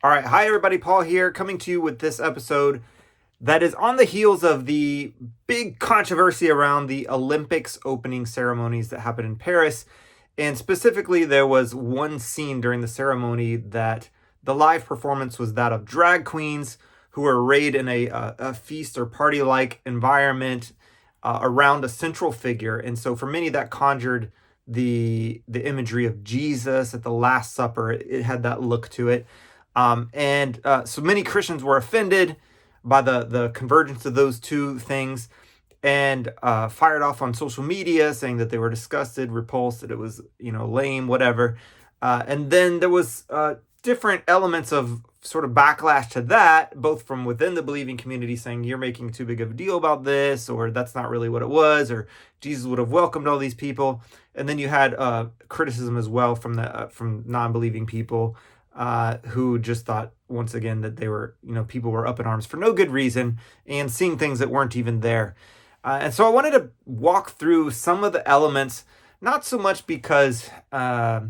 All right. Hi, everybody. Paul here, coming to you with this episode that is on the heels of the big controversy around the Olympics opening ceremonies that happened in Paris. And specifically, there was one scene during the ceremony that the live performance was that of drag queens who were arrayed in a feast or party like environment around a central figure. And so, for many, that conjured the imagery of Jesus at the Last Supper. It had that look to it. So many Christians were offended by the convergence of those two things and fired off on social media saying that they were disgusted, repulsed, that it was, lame, whatever. And then there was different elements of sort of backlash to that, both from within the believing community saying you're making too big of a deal about this, or that's not really what it was, or Jesus would have welcomed all these people. And then you had criticism as well from non-believing people who just thought, once again, that they were, people were up in arms for no good reason and seeing things that weren't even there. And so I wanted to walk through some of the elements, not so much because I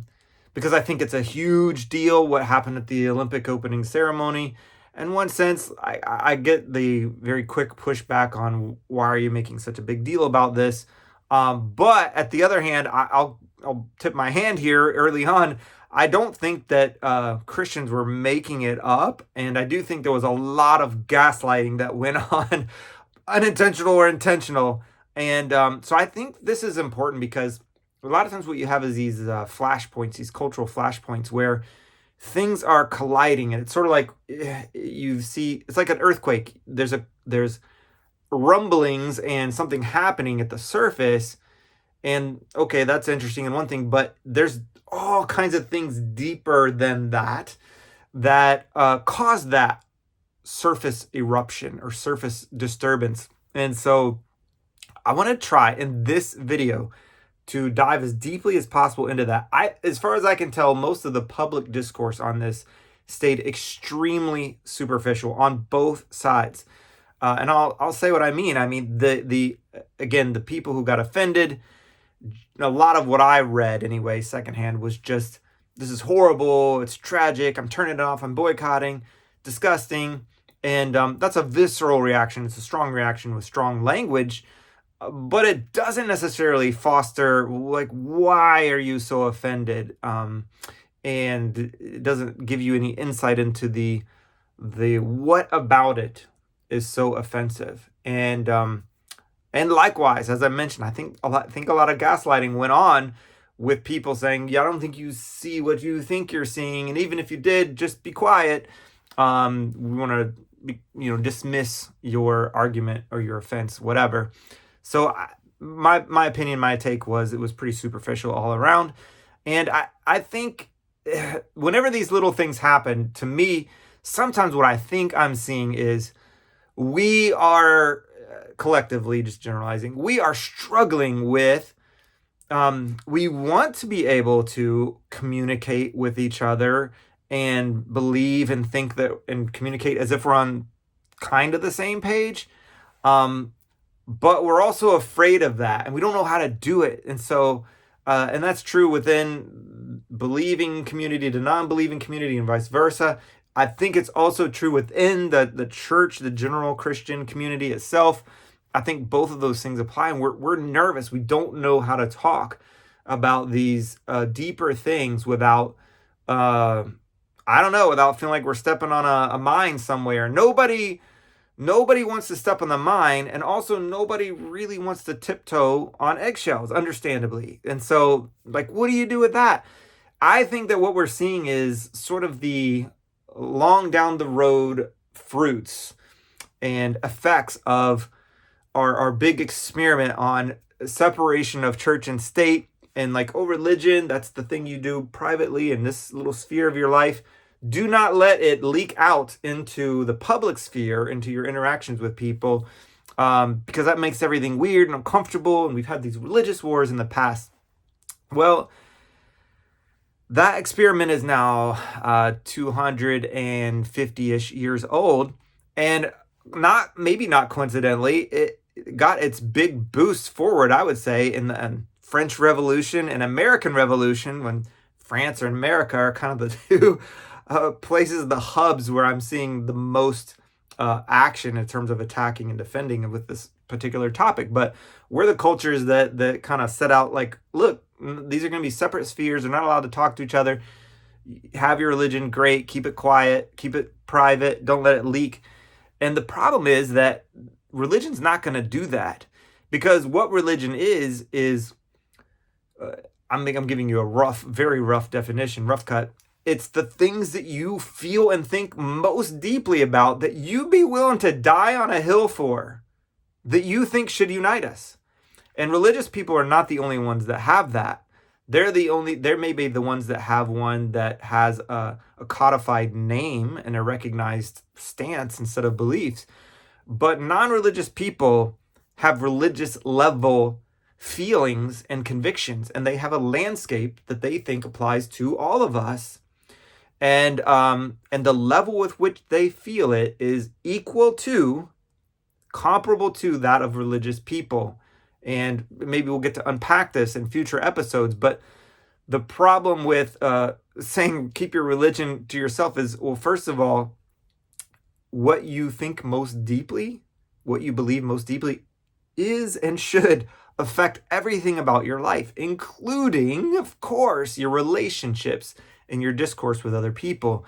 think it's a huge deal what happened at the Olympic opening ceremony. In one sense, I get the very quick pushback on why are you making such a big deal about this. But at the other hand, I'll tip my hand here early on. I don't think that Christians were making it up, and I do think there was a lot of gaslighting that went on, unintentional or intentional. And so I think this is important because a lot of times what you have is these flashpoints, these cultural flashpoints where things are colliding, and it's sort of like you see, it's like an earthquake. There's rumblings and something happening at the surface, and okay, that's interesting and one thing, but there's all kinds of things deeper than that cause that surface eruption or surface disturbance. And so I want to try in this video to dive as deeply as possible into that. As far as I can tell, most of the public discourse on this stayed extremely superficial on both sides. And I'll say what I mean. I mean, the people who got offended, a lot of what I read anyway, secondhand, was just, this is horrible, it's tragic, I'm turning it off, I'm boycotting, disgusting. And that's a visceral reaction. It's a strong reaction with strong language, but it doesn't necessarily foster, like, why are you so offended? And it doesn't give you any insight into the what about it is so offensive. And likewise, as I mentioned, I think a lot of gaslighting went on with people saying, yeah, I don't think you see what you think you're seeing. And even if you did, just be quiet. We want to, dismiss your argument or your offense, whatever. So my opinion, my take was it was pretty superficial all around. And I think whenever these little things happen, to me, sometimes what I think I'm seeing is we are collectively, just generalizing, we are struggling with, we want to be able to communicate with each other and believe and think that and communicate as if we're on kind of the same page. But we're also afraid of that and we don't know how to do it. And so, and that's true within believing community to non-believing community and vice versa. I think it's also true within the church, the general Christian community itself. I think both of those things apply, and we're nervous. We don't know how to talk about these deeper things without, without feeling like we're stepping on a mine somewhere. Nobody wants to step on the mine, and also nobody really wants to tiptoe on eggshells, understandably. And so, like, what do you do with that? I think that what we're seeing is sort of the long down the road fruits and effects of our big experiment on separation of church and state. And like, religion, that's the thing you do privately in this little sphere of your life. Do not let it leak out into the public sphere, into your interactions with people, because that makes everything weird and uncomfortable. And we've had these religious wars in the past. Well, that experiment is now 250-ish years old, and maybe not coincidentally, it got its big boost forward, I would say, in the French Revolution and American Revolution, when France and America are kind of the two places, the hubs where I'm seeing the most action in terms of attacking and defending with this particular topic. But we're the cultures that kind of set out like, look, these are going to be separate spheres. They're not allowed to talk to each other. Have your religion, great. Keep it quiet. Keep it private. Don't let it leak. And the problem is that religion's not going to do that, because what religion is I'm giving you a very rough definition, rough cut. It's the things that you feel and think most deeply about, that you be willing to die on a hill for, that you think should unite us. And religious people are not the only ones that have that. There may be the ones that have one that has a codified name and a recognized stance instead of beliefs. But non-religious people have religious level feelings and convictions, and they have a landscape that they think applies to all of us. And the level with which they feel it is comparable to that of religious people. And maybe we'll get to unpack this in future episodes. But the problem with saying keep your religion to yourself is, well, first of all, what you think most deeply, what you believe most deeply, is and should affect everything about your life, including, of course, your relationships and your discourse with other people.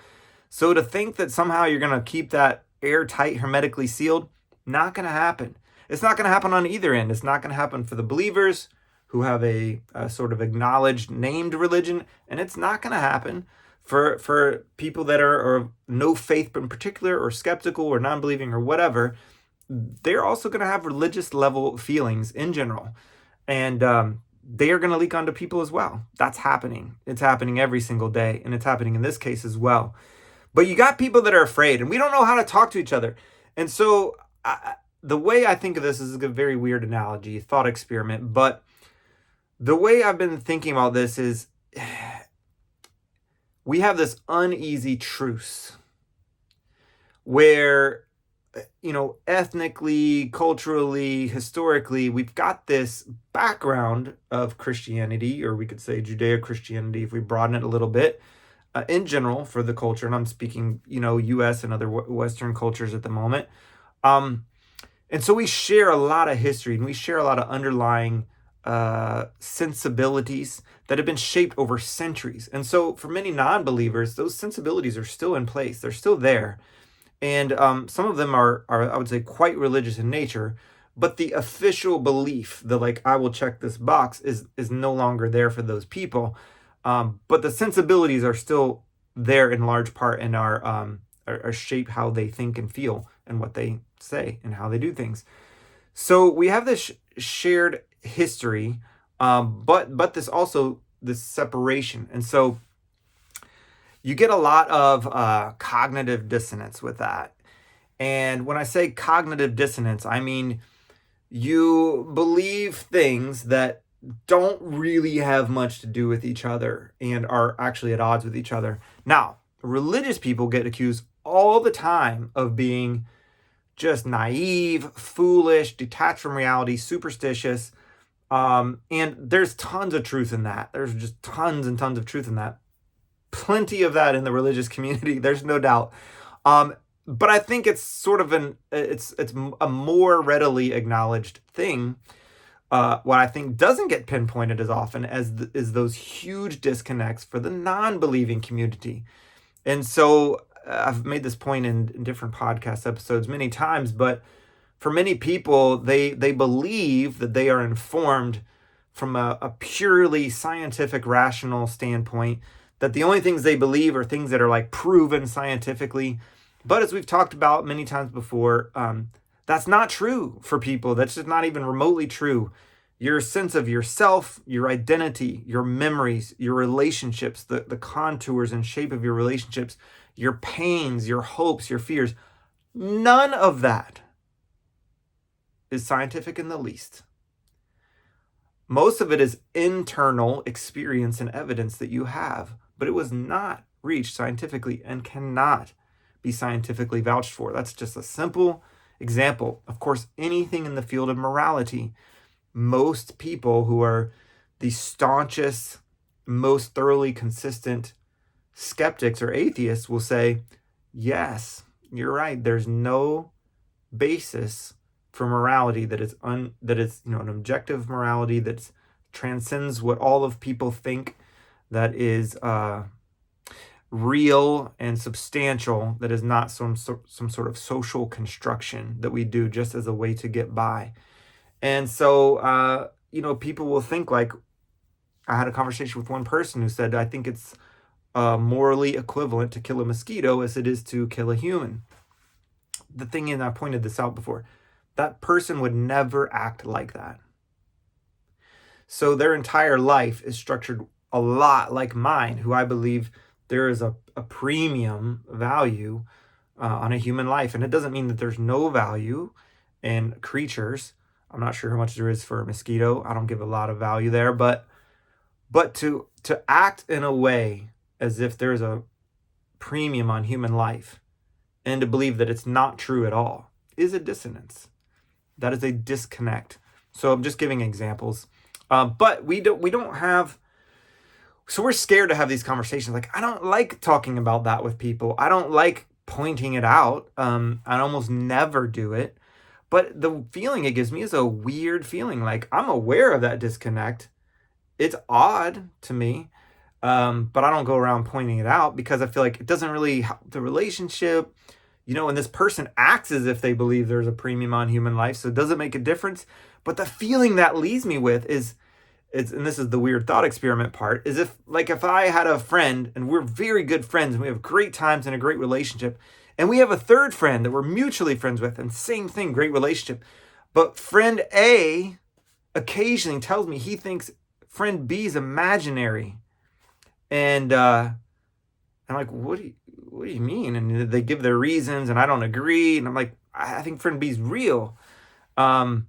So to think that somehow you're going to keep that airtight, hermetically sealed, not going to happen. It's not going to happen on either end. It's not going to happen for the believers who have a sort of acknowledged, named religion, and it's not going to happen for people that are no faith in particular, or skeptical, or non-believing, or whatever. They're also going to have religious level feelings in general, and they are going to leak onto people as well. That's happening. It's happening every single day, and it's happening in this case as well. But you got people that are afraid, and we don't know how to talk to each other. And so the way I think of this is a very weird analogy, thought experiment, but the way I've been thinking about this is we have this uneasy truce where, ethnically, culturally, historically, we've got this background of Christianity, or we could say Judeo-Christianity if we broaden it a little bit, in general for the culture. And I'm speaking, U.S. and other Western cultures at the moment. And so we share a lot of history, and we share a lot of underlying sensibilities that have been shaped over centuries. And so for many non-believers, those sensibilities are still in place. They're still there. And some of them are, I would say, quite religious in nature. But the official belief, I will check this box, is no longer there for those people. But the sensibilities are still there in large part, and are shape how they think and feel and what they say and how they do things. So we have this shared history, but this separation. And so you get a lot of cognitive dissonance with that. And when I say cognitive dissonance, I mean you believe things that don't really have much to do with each other and are actually at odds with each other. Now, religious people get accused all the time of being just naive, foolish, detached from reality, superstitious. And there's tons of truth in that. There's just tons and tons of truth in that. Plenty of that in the religious community. There's no doubt. But I think it's sort of it's a more readily acknowledged thing. What I think doesn't get pinpointed as often is those huge disconnects for the non-believing community. And so I've made this point in different podcast episodes many times, but for many people, they believe that they are informed from a purely scientific, rational standpoint, that the only things they believe are things that are proven scientifically. But as we've talked about many times before, that's not true for people. That's just not even remotely true. Your sense of yourself, your identity, your memories, your relationships, the contours and shape of your relationships, your pains, your hopes, your fears, none of that is scientific in the least. Most of it is internal experience and evidence that you have, but it was not reached scientifically and cannot be scientifically vouched for. That's just a simple example. Of course, anything in the field of morality, most people who are the staunchest, most thoroughly consistent skeptics or atheists will say, yes, you're right. There's no basis for morality that is an objective morality that transcends what all of people think, that is real and substantial, that is not some sort of social construction that we do just as a way to get by. And so people will think like, I had a conversation with one person who said, I think it's morally equivalent to kill a mosquito as it is to kill a human. The thing is, I pointed this out before, that person would never act like that. So their entire life is structured a lot like mine, who I believe there is a premium value on a human life. And it doesn't mean that there's no value in creatures. I'm not sure how much there is for a mosquito. I don't give a lot of value there, but to act in a way as if there's a premium on human life and to believe that it's not true at all is a dissonance. That is a disconnect. So I'm just giving examples. But we don't have, so we're scared to have these conversations. Like, I don't like talking about that with people. I don't like pointing it out. I almost never do it. But the feeling it gives me is a weird feeling. Like, I'm aware of that disconnect. It's odd to me. But I don't go around pointing it out because I feel like it doesn't really help the relationship. And this person acts as if they believe there's a premium on human life, so it doesn't make a difference. But the feeling that leaves me with is, and this is the weird thought experiment part, is if I had a friend and we're very good friends and we have great times and a great relationship, and we have a third friend that we're mutually friends with, and same thing, great relationship, but friend A occasionally tells me he thinks friend B is imaginary. And I'm like, what do you mean? And they give their reasons, and I don't agree. And I'm like, I think friend B is real. But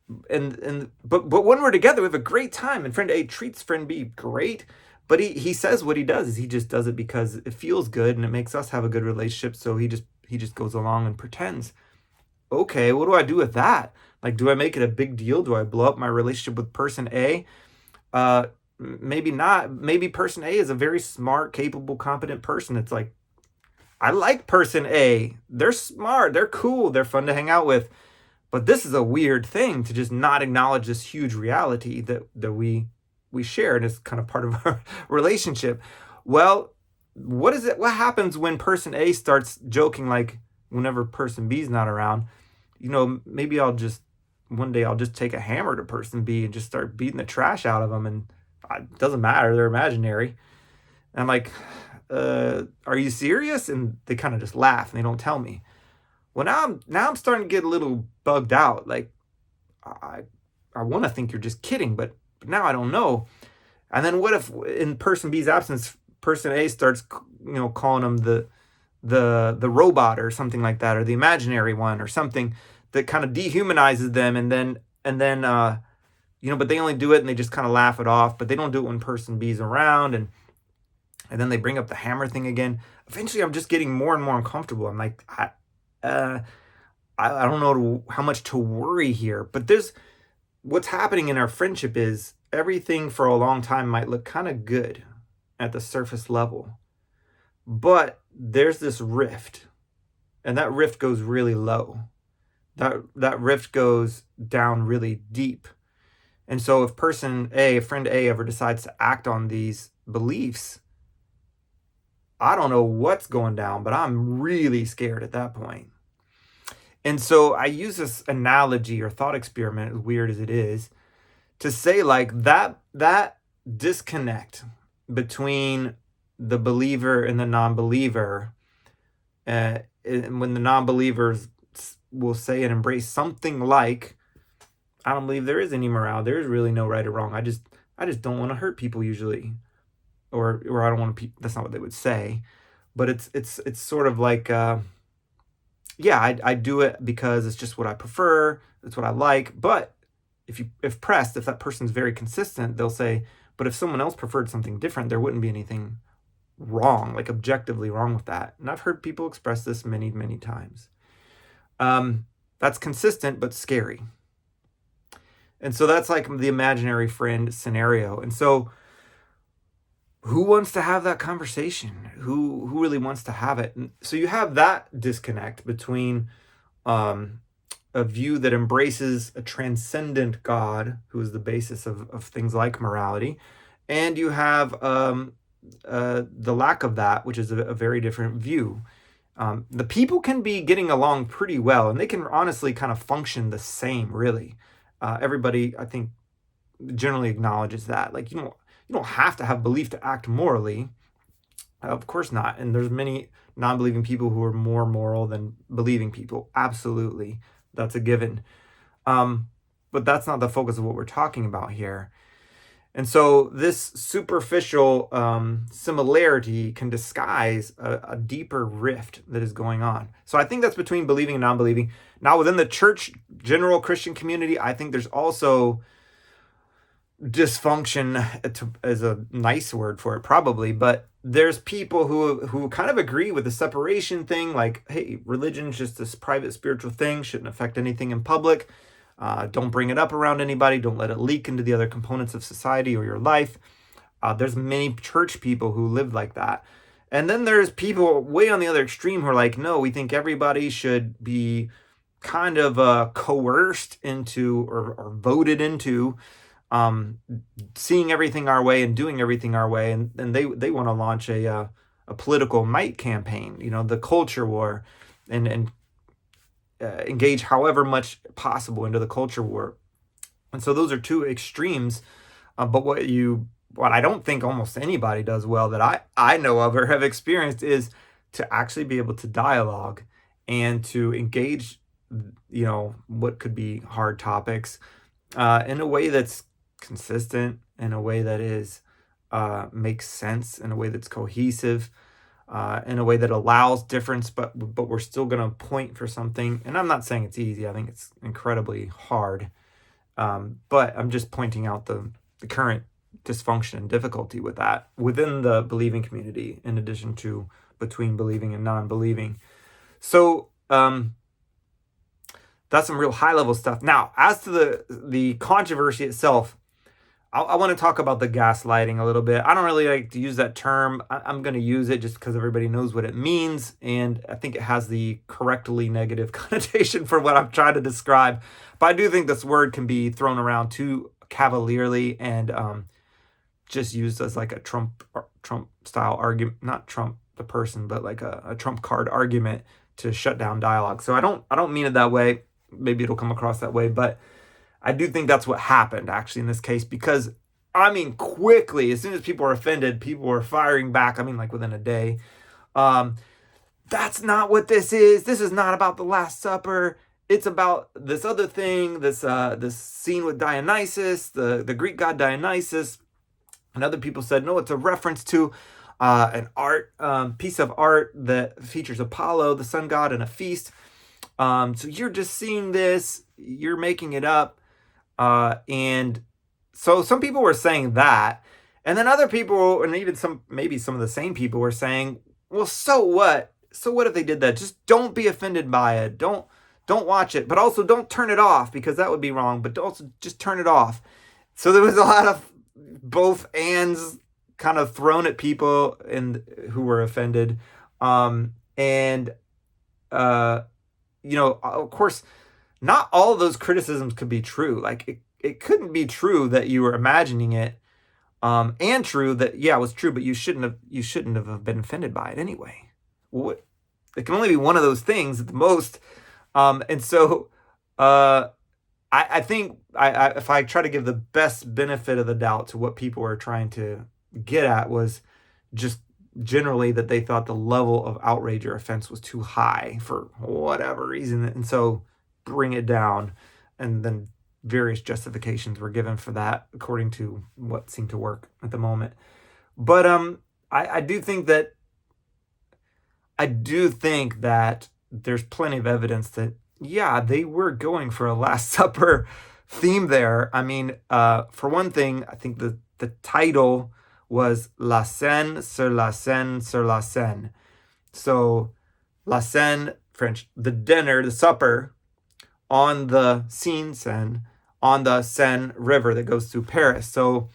when we're together, we have a great time, and friend A treats friend B great. But he says what he does is he just does it because it feels good and it makes us have a good relationship. So he just goes along and pretends. Okay, what do I do with that? Like, do I make it a big deal? Do I blow up my relationship with person A? Maybe not. Maybe person A is a very smart, capable, competent person. It's like, I like person A. They're smart. They're cool. They're fun to hang out with. But this is a weird thing to just not acknowledge this huge reality that we share, and it's kind of part of our relationship. Well, what happens when person A starts joking like whenever person B is not around? Maybe one day I'll just take a hammer to person B and just start beating the trash out of them, and it doesn't matter, they're imaginary. And I'm like, are you serious? And they kind of just laugh and they don't tell me. Well, now I'm starting to get a little bugged out. Like, I want to think you're just kidding, but now I don't know. And then what if in person B's absence, person A starts, calling them the robot or something like that, or the imaginary one or something that kind of dehumanizes them, and then but they only do it and they just kind of laugh it off, but they don't do it when person B's around, and then they bring up the hammer thing again. Eventually I'm just getting more and more uncomfortable. I'm like, I don't know how much to worry here, but what's happening in our friendship is everything for a long time might look kind of good at the surface level, but there's this rift, and that rift goes really low. That rift goes down really deep. And so if friend A ever decides to act on these beliefs, I don't know what's going down, but I'm really scared at that point. And so I use this analogy or thought experiment, as weird as it is, to say like that disconnect between the believer and the non-believer, and when the non-believers will say and embrace something like, I don't believe there is any morality. There is really no right or wrong. I just don't want to hurt people usually, or I don't want to. That's not what they would say, but it's sort of like, I do it because it's just what I prefer. It's what I like. But if that person's very consistent, they'll say, but if someone else preferred something different, there wouldn't be anything wrong, like objectively wrong with that. And I've heard people express this many, many times. That's consistent but scary. And so that's like the imaginary friend scenario. And so who wants to have that conversation? Who really wants to have it? And so you have that disconnect between um, a view that embraces a transcendent God, who is the basis of things like morality, and you have the lack of that, which is a very different view. The people can be getting along pretty well, and they can honestly kind of function the same, really. Everybody, I think, generally acknowledges that. Like, you don't have to have belief to act morally. Of course not. And there's many non-believing people who are more moral than believing people. Absolutely, that's a given. But that's not the focus of what we're talking about here. And so this superficial similarity can disguise a deeper rift that is going on. So I think that's between believing and non-believing. Now, within the church, general Christian community, I think there's also dysfunction, is a nice word for it probably, but there's people who kind of agree with the separation thing, like, hey, religion's just this private spiritual thing, shouldn't affect anything in public. Don't bring it up around anybody. Don't let it leak into the other components of society or your life. There's many church people who live like that. And then there's people way on the other extreme who are like, no, we think everybody should be kind of coerced into or voted into seeing everything our way and doing everything our way. And they want to launch a political might campaign, the culture war, and engage however much possible into the culture war. And so those are two extremes. But what I don't think almost anybody does well that I know of or have experienced is to actually be able to dialogue and to engage, what could be hard topics in a way that's consistent, in a way that is makes sense, in a way that's cohesive, in a way that allows difference, but we're still going to point for something. And I'm not saying it's easy. I think it's incredibly hard. But I'm just pointing out the current dysfunction and difficulty with that within the believing community, in addition to between believing and non-believing. So that's some real high level stuff. Now, as to the controversy itself, I want to talk about the gaslighting a little bit. I don't really like to use that term. I'm going to use it just because everybody knows what it means, and I think it has the correctly negative connotation for what I'm trying to describe. But I do think this word can be thrown around too cavalierly and just used as like a Trump style argument, not Trump the person, but like a Trump card argument to shut down dialogue. So I don't mean it that way. Maybe it'll come across that way, but I do think that's what happened actually in this case, because quickly, as soon as people were offended, people were firing back. Like within a day. That's not what this is. This is not about the Last Supper. It's about this other thing, this scene with Dionysus, the Greek god Dionysus. And other people said, no, it's a reference to an piece of art that features Apollo, the sun god, in a feast. So you're just seeing this, you're making it up. And so some people were saying that, and then other people, and even maybe some of the same people, were saying, well, so what? So what if they did that? Just don't be offended by it. Don't watch it, but also don't turn it off, because that would be wrong, but also just turn it off. So there was a lot of both ands kind of thrown at people and who were offended. Of course, not all of those criticisms could be true. Like it couldn't be true that you were imagining it, and true that it was true, but you shouldn't have been offended by it anyway. It can only be one of those things at the most. And so I think if I try to give the best benefit of the doubt to what people were trying to get at, was just generally that they thought the level of outrage or offense was too high for whatever reason, and so bring it down. And then various justifications were given for that according to what seemed to work at the moment. But I do think that there's plenty of evidence that they were going for a Last Supper theme there. For one thing, I think the title was La Scène sur la Seine sur la Seine. So La Scène, French, the dinner, the supper on the Seine, on the Seine River that goes through Paris. So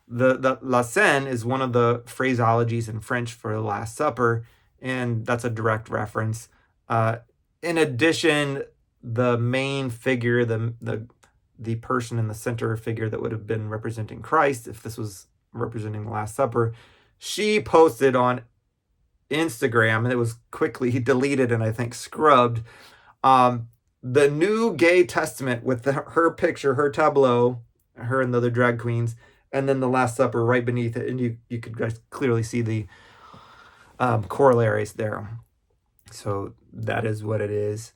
The La Seine is one of the phraseologies in French for the Last Supper, and that's a direct reference. Uh, in addition, the main figure, the person in the center figure that would have been representing Christ, if this was representing the Last Supper, she posted on Instagram, and it was quickly deleted and I think scrubbed. Um, the New Gay Testament with her picture, her tableau, her and the other drag queens, and then the Last Supper right beneath it, and you could guys clearly see the corollaries there. So that is what it is.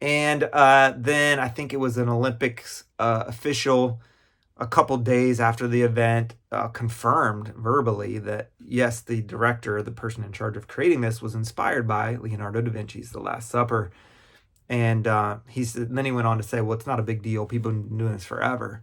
And then I think it was an Olympics official a couple days after the event confirmed verbally that yes, the director, the person in charge of creating this, was inspired by Leonardo da Vinci's The Last Supper. And then he went on to say, well, it's not a big deal. People have been doing this forever.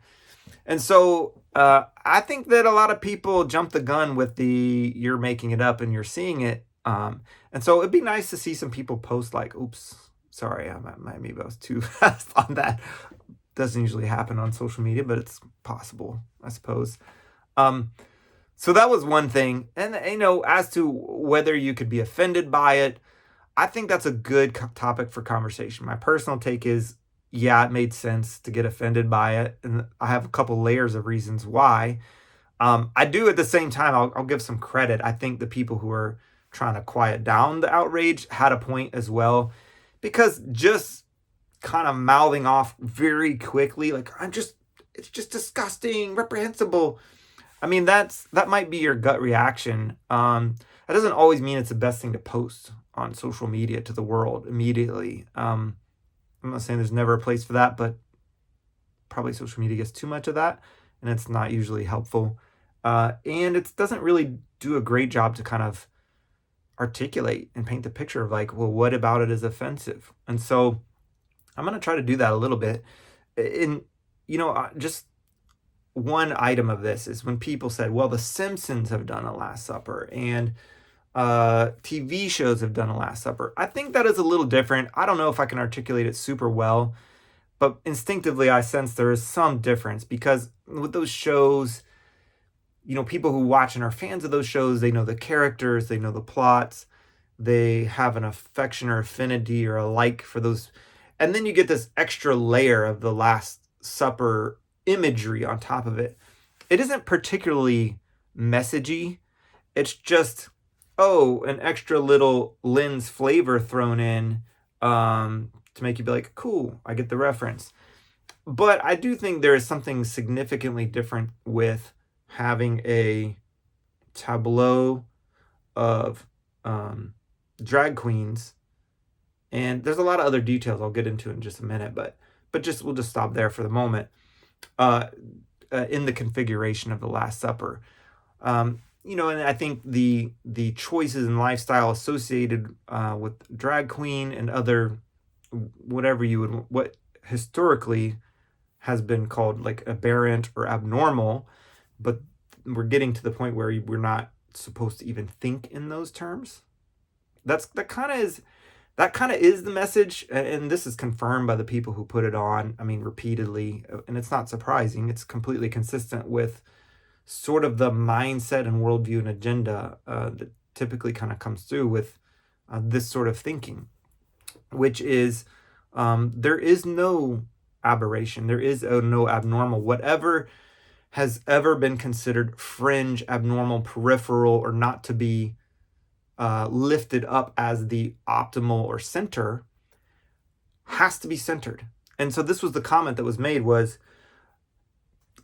And so I think that a lot of people jump the gun with the you're making it up and you're seeing it. And so it'd be nice to see some people post like, oops, sorry, maybe I was too fast on that. Doesn't usually happen on social media, but it's possible, I suppose. So that was one thing. And, as to whether you could be offended by it, I think that's a good topic for conversation. My personal take is, yeah, it made sense to get offended by it. And I have a couple layers of reasons why. I do at the same time, I'll give some credit. I think the people who are trying to quiet down the outrage had a point as well. Because just kind of mouthing off very quickly, like, it's just disgusting, reprehensible. I mean, that might be your gut reaction. That doesn't always mean it's the best thing to post on social media to the world immediately. I'm not saying there's never a place for that, but probably social media gets too much of that, and it's not usually helpful. And it doesn't really do a great job to kind of articulate and paint the picture of like, well, what about it is offensive? And so I'm going to try to do that a little bit. And, just one item of this is when people said, well, The Simpsons have done a Last Supper and TV shows have done a Last Supper. I think that is a little different. I don't know if I can articulate it super well, but instinctively I sense there is some difference because with those shows, people who watch and are fans of those shows, they know the characters, they know the plots, they have an affection or affinity or a like for those. And then you get this extra layer of the Last Supper imagery on top of it. It isn't particularly messagey. It's just, an extra little lens flavor thrown in to make you be like, cool, I get the reference. But I do think there is something significantly different with having a tableau of drag queens. And there's a lot of other details I'll get into in just a minute, but we'll just stop there for the moment. In the configuration of the Last Supper, and I think the choices and lifestyle associated with drag queen and other what historically has been called like aberrant or abnormal, but we're getting to the point where we're not supposed to even think in those terms. That kind of is the message, and this is confirmed by the people who put it on, repeatedly, and it's not surprising. It's completely consistent with sort of the mindset and worldview and agenda that typically kind of comes through with this sort of thinking, which is there is no aberration, there is no abnormal. Whatever has ever been considered fringe, abnormal, peripheral, or not to be lifted up as the optimal or center has to be centered. And so this was the comment that was made was,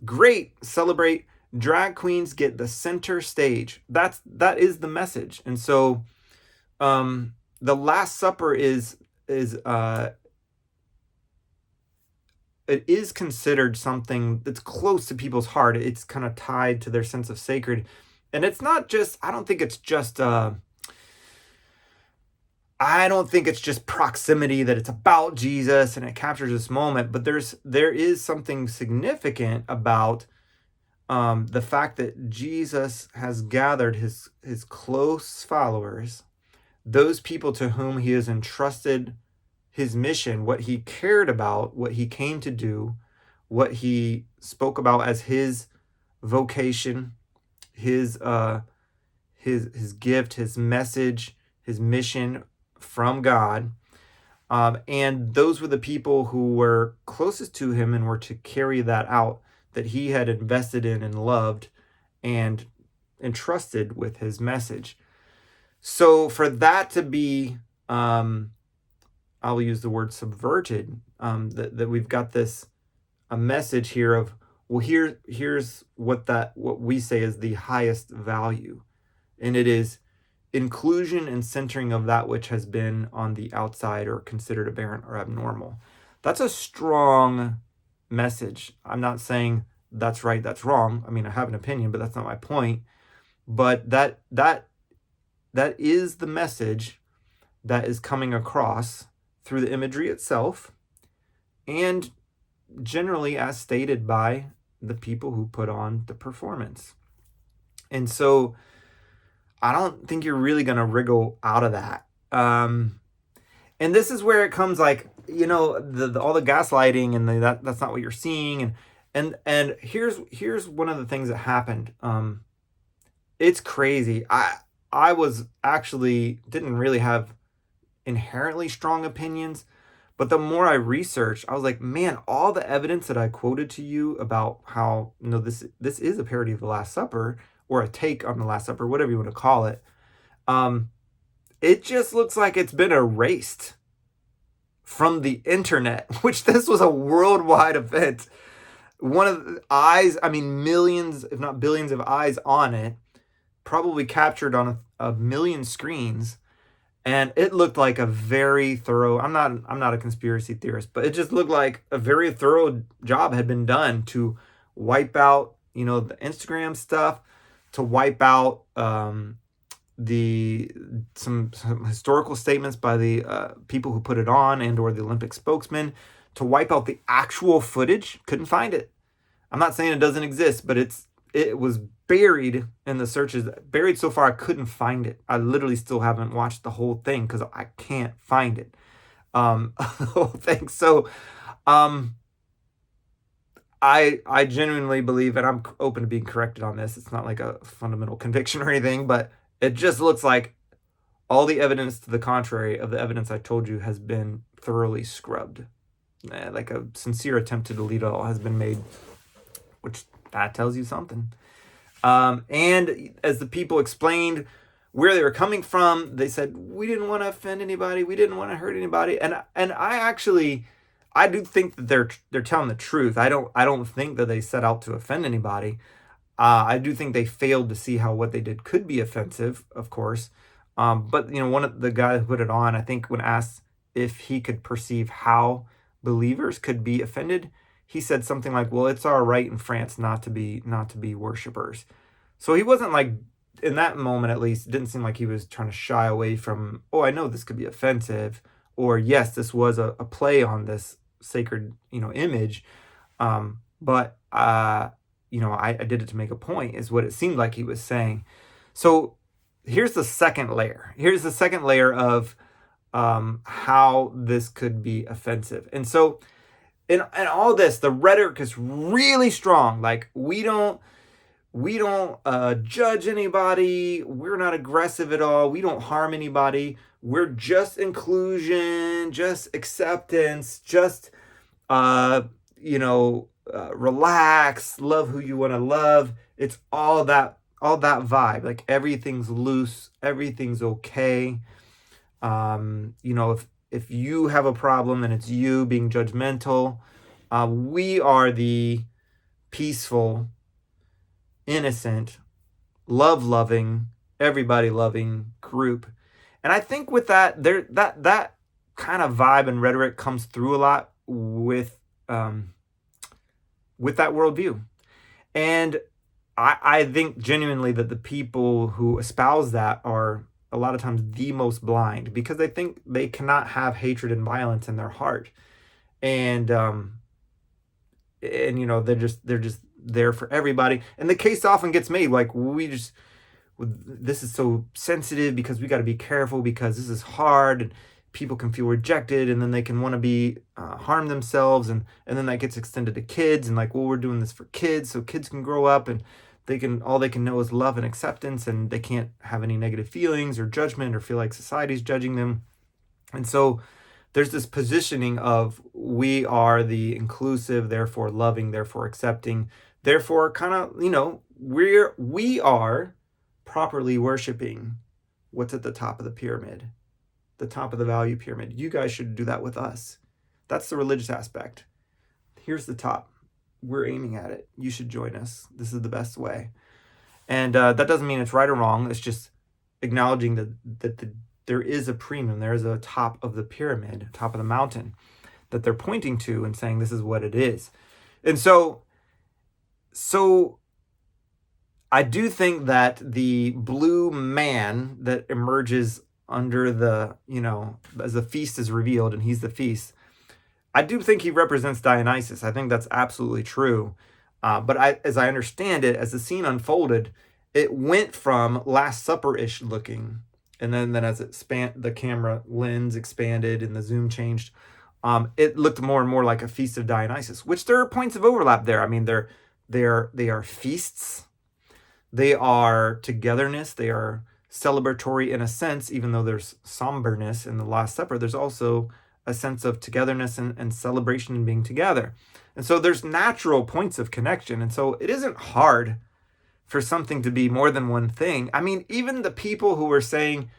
great, celebrate, drag queens get the center stage. That is the message. And so the Last Supper is it is considered something that's close to people's heart. It's kind of tied to their sense of sacred. And it's not just, I don't think it's just proximity, that it's about Jesus and it captures this moment, but there is something significant about the fact that Jesus has gathered his close followers, those people to whom he has entrusted his mission, what he cared about, what he came to do, what he spoke about as his vocation, his gift, his message, his mission from God. And those were the people who were closest to him and were to carry that out, that he had invested in and loved and entrusted with his message. So for that to be, I'll use the word subverted, that we've got a message here of, well, here's what we say is the highest value, and it is inclusion and centering of that which has been on the outside or considered aberrant or abnormal. That's a strong message. I'm not saying that's right, that's wrong. I mean, I have an opinion, but that's not my point. But that is the message that is coming across through the imagery itself, and generally as stated by the people who put on the performance. And so I don't think you're really going to wriggle out of that. And this is where it comes, like, all the gaslighting and that's not what you're seeing. And here's one of the things that happened. It's crazy. I was actually didn't really have inherently strong opinions, but the more I researched, I was like, man, all the evidence that I quoted to you about how, this is a parody of the Last Supper, or a take on the Last Supper, whatever you want to call it, it just looks like it's been erased from the internet, which this was a worldwide event. One of the eyes, millions, if not billions of eyes on it, probably captured on a million screens. And it looked like a very thorough, I'm not a conspiracy theorist, but it just looked like a very thorough job had been done to wipe out, the Instagram stuff, to wipe out some historical statements by the people who put it on and or the Olympic spokesman, to wipe out the actual footage. Couldn't find it. I'm not saying it doesn't exist, but it was buried in the searches. Buried so far I couldn't find it. I literally still haven't watched the whole thing because I can't find it. The whole thing. So I genuinely believe, and I'm open to being corrected on this, it's not like a fundamental conviction or anything, but it just looks like all the evidence to the contrary of the evidence I told you has been thoroughly scrubbed. Like a sincere attempt to delete it all has been made, which that tells you something. And as the people explained where they were coming from, they said, we didn't want to offend anybody. We didn't want to hurt anybody. And I do think that they're telling the truth. I don't think that they set out to offend anybody. I do think they failed to see how what they did could be offensive, of course. But one of the guys who put it on, I think when asked if he could perceive how believers could be offended, he said something like, well, it's our right in France not to be worshipers. So he wasn't, like, in that moment at least, it didn't seem like he was trying to shy away from, oh, I know this could be offensive, or yes, this was a play on this sacred, image. But I did it to make a point, is what it seemed like he was saying. So here's the second layer. Here's the second layer of how this could be offensive. And so in all this, the rhetoric is really strong. Like, we don't judge anybody. We're not aggressive at all. We don't harm anybody. We're just inclusion, just acceptance, just relax, love who you want to love. It's all that vibe. Like, everything's loose, everything's okay. If you have a problem, then it's you being judgmental. We are the peaceful, innocent, love-loving, everybody-loving group. And I think with that, that kind of vibe and rhetoric comes through a lot with that worldview. And I think genuinely that the people who espouse that are a lot of times the most blind, because they think they cannot have hatred and violence in their heart. And they're just there for everybody. And the case often gets made like, this is so sensitive because we got to be careful because this is hard and people can feel rejected, and then they can want to be harm themselves, and then that gets extended to kids, and like, well, we're doing this for kids so kids can grow up and all they can know is love and acceptance, and they can't have any negative feelings or judgment or feel like society's judging them. And so there's this positioning of we are the inclusive, therefore loving, therefore accepting, therefore kind of, we are properly worshiping what's at the top of the pyramid, the top of the value pyramid. You guys should do that with us. That's the religious aspect. Here's the top. We're aiming at it. You should join us. This is the best way. And that doesn't mean it's right or wrong. It's just acknowledging that there is a premium. There is a top of the pyramid, top of the mountain that they're pointing to and saying this is what it is. And so I do think that the blue man that emerges under the, as the feast is revealed and he's the feast, I do think he represents Dionysus. I think that's absolutely true. But as I understand it, as the scene unfolded, it went from Last Supper-ish looking, and then as the camera lens expanded and the zoom changed, it looked more and more like a feast of Dionysus, which there are points of overlap there. I mean, they are feasts. They are togetherness. They are celebratory in a sense, even though there's somberness in the Last Supper. There's also a sense of togetherness and celebration and being together. And so there's natural points of connection. And so it isn't hard for something to be more than one thing. I mean, even the people who were saying,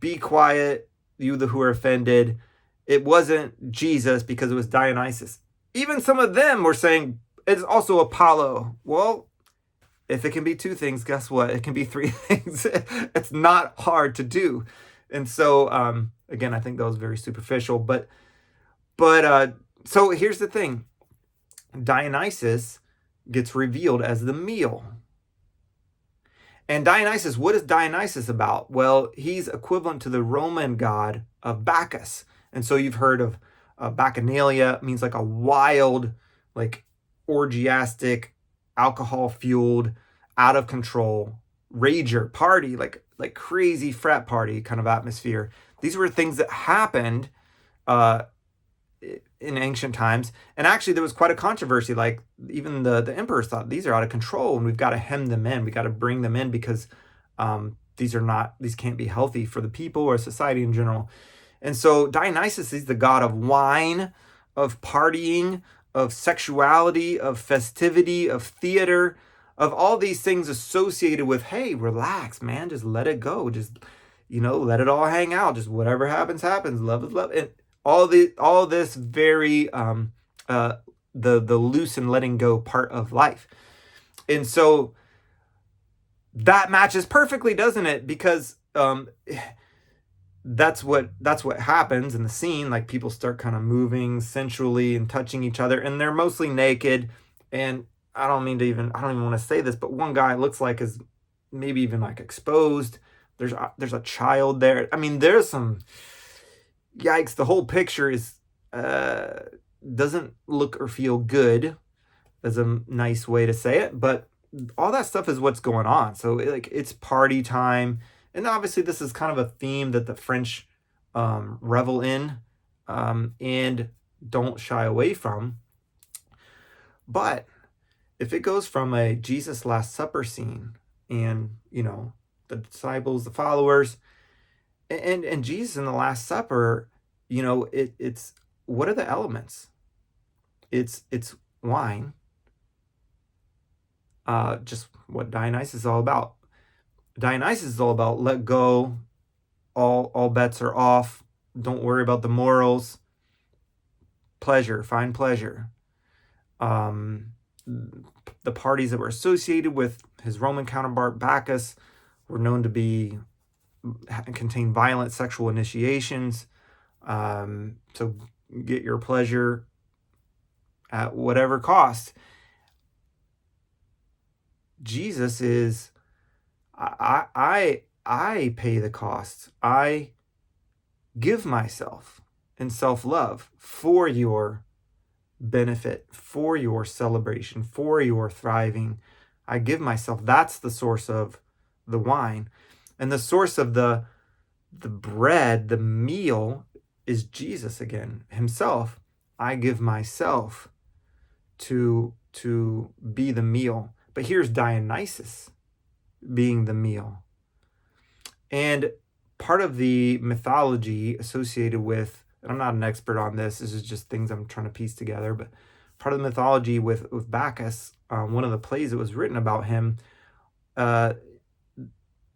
be quiet, you who are offended, it wasn't Jesus because it was Dionysus. Even some of them were saying, it's also Apollo. Well, if it can be two things, guess what? It can be three things. It's not hard to do. And so, again, I think that was very superficial. But so here's the thing. Dionysus gets revealed as the meal. And Dionysus, what is Dionysus about? Well, he's equivalent to the Roman god of Bacchus. And so you've heard of Bacchanalia. It means like a wild, like orgiastic, alcohol-fueled, out of control, rager, party, like crazy frat party kind of atmosphere. These were things that happened in ancient times. And actually there was quite a controversy. Like even the emperors thought these are out of control and we've got to hem them in. We got to bring them in because these can't be healthy for the people or society in general. And so Dionysus is the god of wine, of partying, of sexuality, of festivity, of theater, of all these things associated with, hey, relax, man, just let it go. Just, let it all hang out. Just whatever happens, happens. Love is love. And all this very, the loose and letting go part of life. And so that matches perfectly, doesn't it? Because that's what happens in the scene. Like people start kind of moving sensually and touching each other, and they're mostly naked. And I don't even want to say this, but one guy looks like is maybe even like exposed. There's a child there. I mean, there's some yikes. The whole picture is doesn't look or feel good, is a nice way to say it, but all that stuff is what's going on. So it's party time. And obviously this is kind of a theme that the French revel in and don't shy away from. But if it goes from a Jesus Last Supper scene and, the disciples, the followers, and Jesus in the Last Supper, it's what are the elements? It's wine. Just what Dionysus is all about. Dionysus is all about let go, all bets are off, don't worry about the morals, pleasure, find pleasure. The parties that were associated with his Roman counterpart Bacchus were known to contain violent sexual initiations. So get your pleasure at whatever cost. Jesus is, I pay the cost. I give myself in self-love for your benefit, for your celebration, for your thriving. I give myself. That's the source of the wine. And the source of the bread, the meal, is Jesus again, himself. I give myself to be the meal. But here's Dionysus being the meal. And part of the mythology associated with, and I'm not an expert on this is just things I'm trying to piece together, but part of the mythology with Bacchus, one of the plays that was written about him,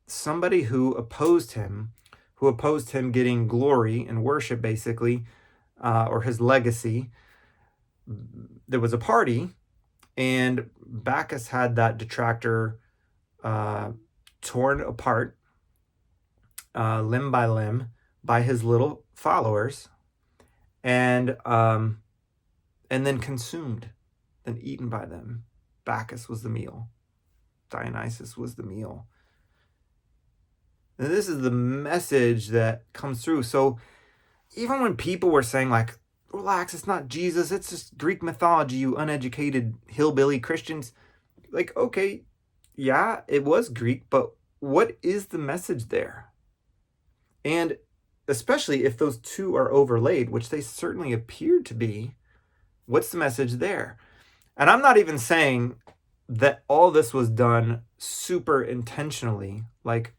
somebody who opposed him getting glory and worship, basically, or his legacy. There was a party, and Bacchus had that detractor torn apart, limb by limb, by his little followers, and then consumed, then eaten by them. Bacchus was the meal. Dionysus was the meal. And this is the message that comes through. So even when people were saying, like, relax, it's not Jesus, it's just Greek mythology, you uneducated hillbilly Christians, like, okay, yeah, it was Greek, but what is the message there? And especially if those two are overlaid, which they certainly appeared to be, what's the message there? And I'm not even saying that all this was done super intentionally, like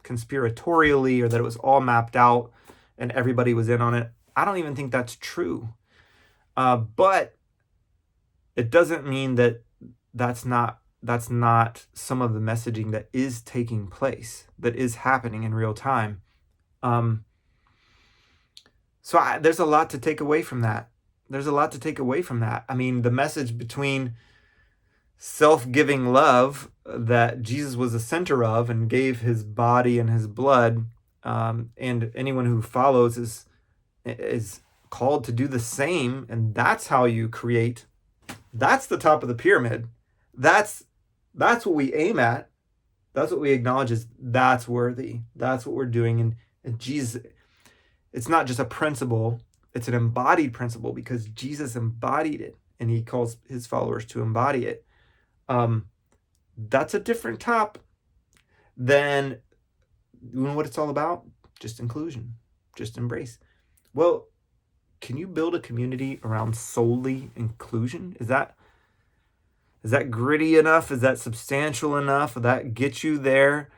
conspiratorially, or that it was all mapped out and everybody was in on it. I don't even think that's true. But it doesn't mean that that's not some of the messaging that is taking place, that is happening in real time. There's a lot to take away from that. I mean, the message between self-giving love that Jesus was the center of and gave his body and his blood, and anyone who follows is called to do the same, and that's how you create. That's the top of the pyramid. That's what we aim at. That's what we acknowledge as that's worthy. That's what we're doing. And Jesus, it's not just a principle, it's an embodied principle because Jesus embodied it and he calls his followers to embody it. That's a different top than what it's all about. Just inclusion, just embrace. Well, can you build a community around solely inclusion? Is that gritty enough? Is that substantial enough? Will that get you there?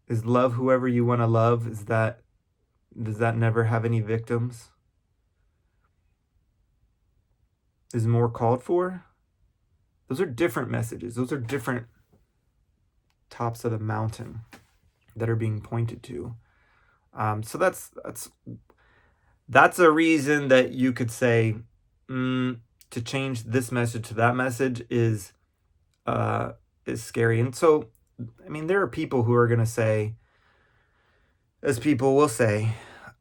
Is love whoever you want to love? Does that never have any victims? Is more called for? Those are different messages. Those are different tops of the mountain that are being pointed to. So that's a reason that you could say to change this message to that message is scary. And so, I mean, there are people who are going to say, as people will say,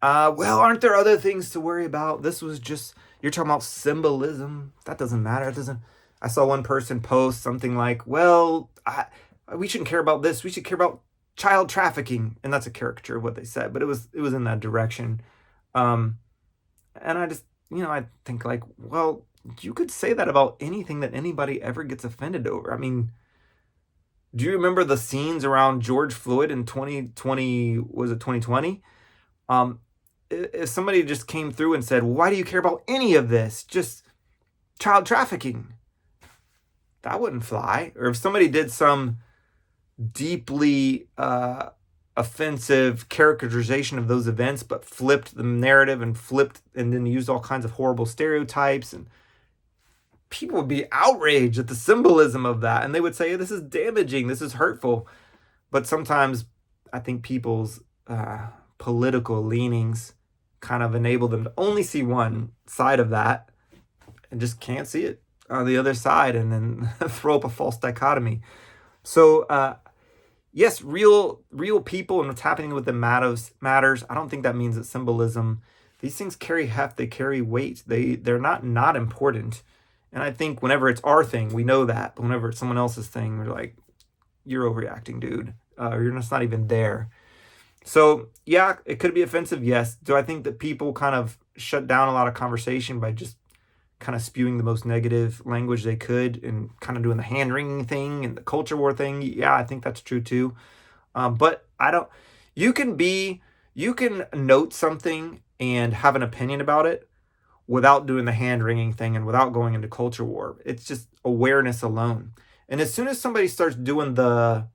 well, aren't there other things to worry about? This was just, you're talking about symbolism. That doesn't matter. I saw one person post something like, well, we shouldn't care about this. We should care about child trafficking. And that's a caricature of what they said, but it was in that direction. And I just, I think like, well, you could say that about anything that anybody ever gets offended over. I mean, do you remember the scenes around George Floyd in 2020? Was it 2020? If somebody just came through and said, well, why do you care about any of this? Just child trafficking. That wouldn't fly. Or if somebody did some deeply offensive characterization of those events, but flipped the narrative and then used all kinds of horrible stereotypes, and people would be outraged at the symbolism of that. And they would say, this is damaging, this is hurtful. But sometimes I think people's political leanings kind of enable them to only see one side of that and just can't see it on the other side, and then throw up a false dichotomy. So, yes, real people and what's happening with them matters. I don't think that means that symbolism, these things carry heft, they carry weight. They're not important. And I think whenever it's our thing, we know that. But whenever it's someone else's thing, we're like, you're overreacting, dude. You're just not even there. So, yeah, it could be offensive, yes. Do I think that people kind of shut down a lot of conversation by just kind of spewing the most negative language they could and kind of doing the hand-wringing thing and the culture war thing? Yeah, I think that's true too. But you can note something and have an opinion about it without doing the hand wringing thing and without going into culture war. It's just awareness alone. And as soon as somebody starts doing the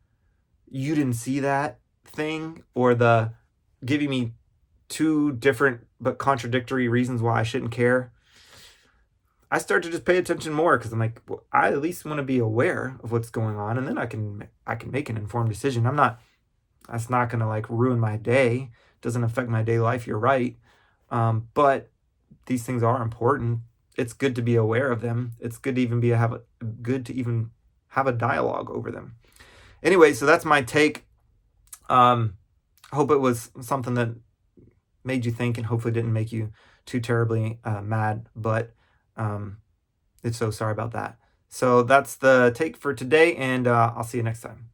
"you didn't see that" thing, or the giving me two different but contradictory reasons why I shouldn't care, I start to just pay attention more, because I'm like, well, I at least want to be aware of what's going on, and then I can make an informed decision. That's not going to like ruin my day. Doesn't affect my daily life. You're right. But these things are important. It's good to be aware of them. It's good to even good to even have a dialogue over them. Anyway, so that's my take. Hope it was something that made you think, and hopefully didn't make you too terribly mad. But if so, sorry about that. So that's the take for today, and I'll see you next time.